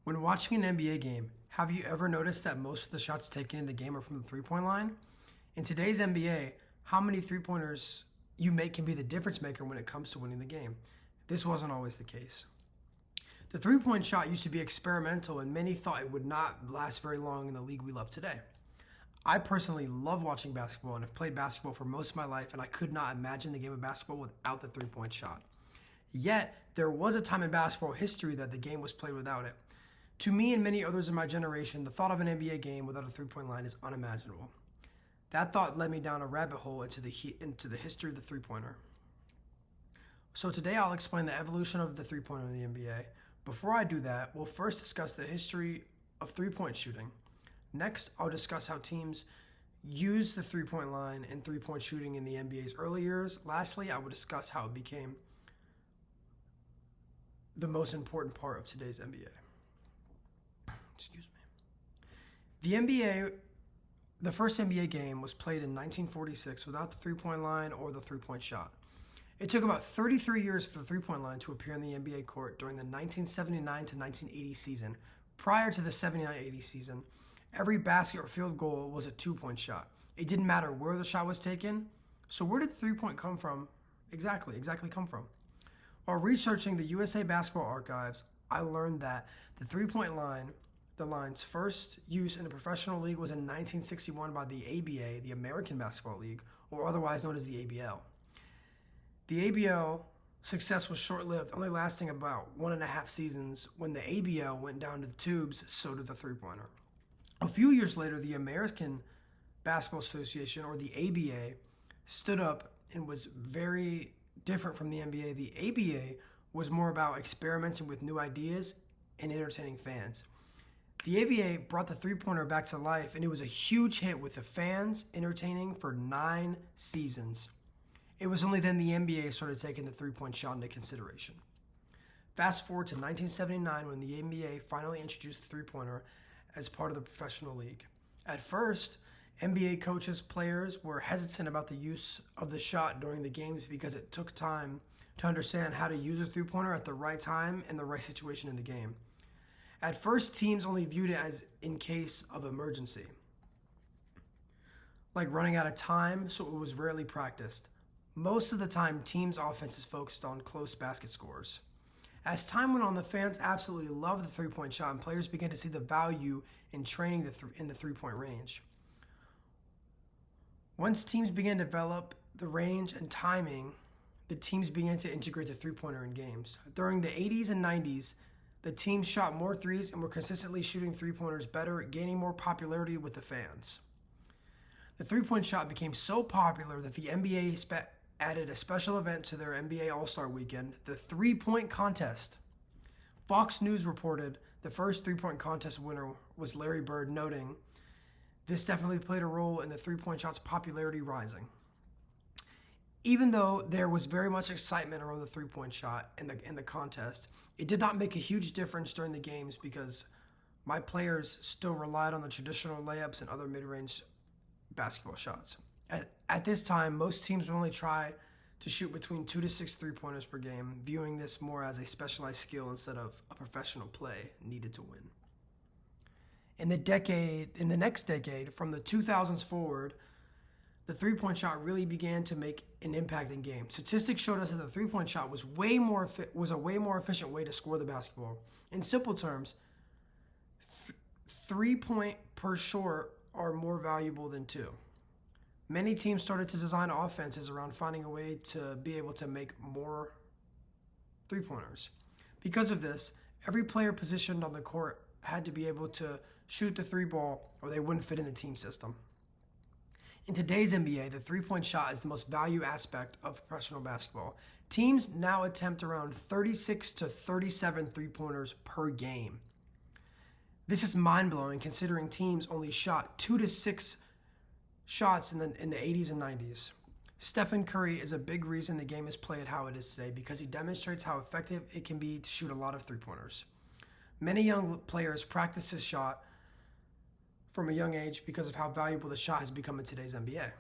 When watching an NBA game, have you ever noticed that most of the shots taken in the game are from the three-point line? In today's NBA, how many three-pointers you make can be the difference maker when it comes to winning the game. This wasn't always the case. The three-point shot used to be experimental, and many thought it would not last very long in the league we love today. I personally love watching basketball and have played basketball for most of my life, and I could not imagine the game of basketball without the three-point shot. Yet, there was a time in basketball history that the game was played without it. To me and many others in my generation, the thought of an NBA game without a three-point line is unimaginable. That thought led me down a rabbit hole into the history of the three-pointer. So today I'll explain the evolution of the three-pointer in the NBA. Before I do that, we'll first discuss the history of three-point shooting. Next, I'll discuss how teams use the three-point line and three-point shooting in the NBA's early years. Lastly, I will discuss how it became the most important part of today's NBA. Excuse me. The first NBA game was played in 1946 without the three-point line or the three-point shot. It took about 33 years for the three-point line to appear in the NBA court during the 1979 to 1980 season. Prior to the 79-80 season, every basket or field goal was a two-point shot. It didn't matter where the shot was taken. So where did the three-point come from? Exactly come from? While researching the USA Basketball Archives, I learned that the three-point line, the line's first use in a professional league, was in 1961 by the ABA, the American Basketball League, or otherwise known as the ABL. The ABL success was short-lived, only lasting about 1.5 seasons. When the ABL went down to the tubes, so did the three-pointer. A few years later, the American Basketball Association, or the ABA, stood up and was very different from the NBA. The ABA was more about experimenting with new ideas and entertaining fans. The ABA brought the three-pointer back to life, and it was a huge hit with the fans entertaining for 9 seasons. It was only then the NBA started taking the three-point shot into consideration. Fast forward to 1979 when the NBA finally introduced the three-pointer as part of the professional league. At first, NBA coaches, players were hesitant about the use of the shot during the games because it took time to understand how to use a three-pointer at the right time and the right situation in the game. At first, teams only viewed it as in case of emergency, like running out of time, so it was rarely practiced. Most of the time, teams' offenses focused on close basket scores. As time went on, the fans absolutely loved the three-point shot, and players began to see the value in training in the three-point range. Once teams began to develop the range and timing, the teams began to integrate the three-pointer in games. During the 80s and 90s, the teams shot more threes and were consistently shooting three-pointers better, gaining more popularity with the fans. The three-point shot became so popular that the NBA added a special event to their NBA All-Star Weekend, the three-point contest. Fox News reported the first three-point contest winner was Larry Bird, noting, "This definitely played a role in the three-point shot's popularity rising." Even though there was very much excitement around the three-point shot in the contest, it did not make a huge difference during the games because my players still relied on the traditional layups and other mid-range basketball shots. At this time, most teams would only try to shoot between 2 to 6 three-pointers per game, viewing this more as a specialized skill instead of a professional play needed to win. In the next decade, from the 2000s forward, the three-point shot really began to make an impact in games. Statistics showed us that the three-point shot was a way more efficient way to score the basketball. In simple terms, 3-point per short are more valuable than 2. Many teams started to design offenses around finding a way to be able to make more three-pointers. Because of this, every player positioned on the court had to be able to shoot the three ball or they wouldn't fit in the team system. In today's NBA, the three-point shot is the most valued aspect of professional basketball. Teams now attempt around 36 to 37 three-pointers per game. This is mind-blowing considering teams only shot 2 to 6 shots in the 80s and 90s. Stephen Curry is a big reason the game is played how it is today because he demonstrates how effective it can be to shoot a lot of three-pointers. Many young players practice this shot from a young age because of how valuable the shot has become in today's NBA.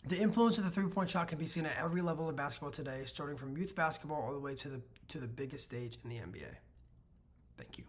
The influence of the three-point shot can be seen at every level of basketball today, starting from youth basketball all the way to the biggest stage in the NBA. Thank you.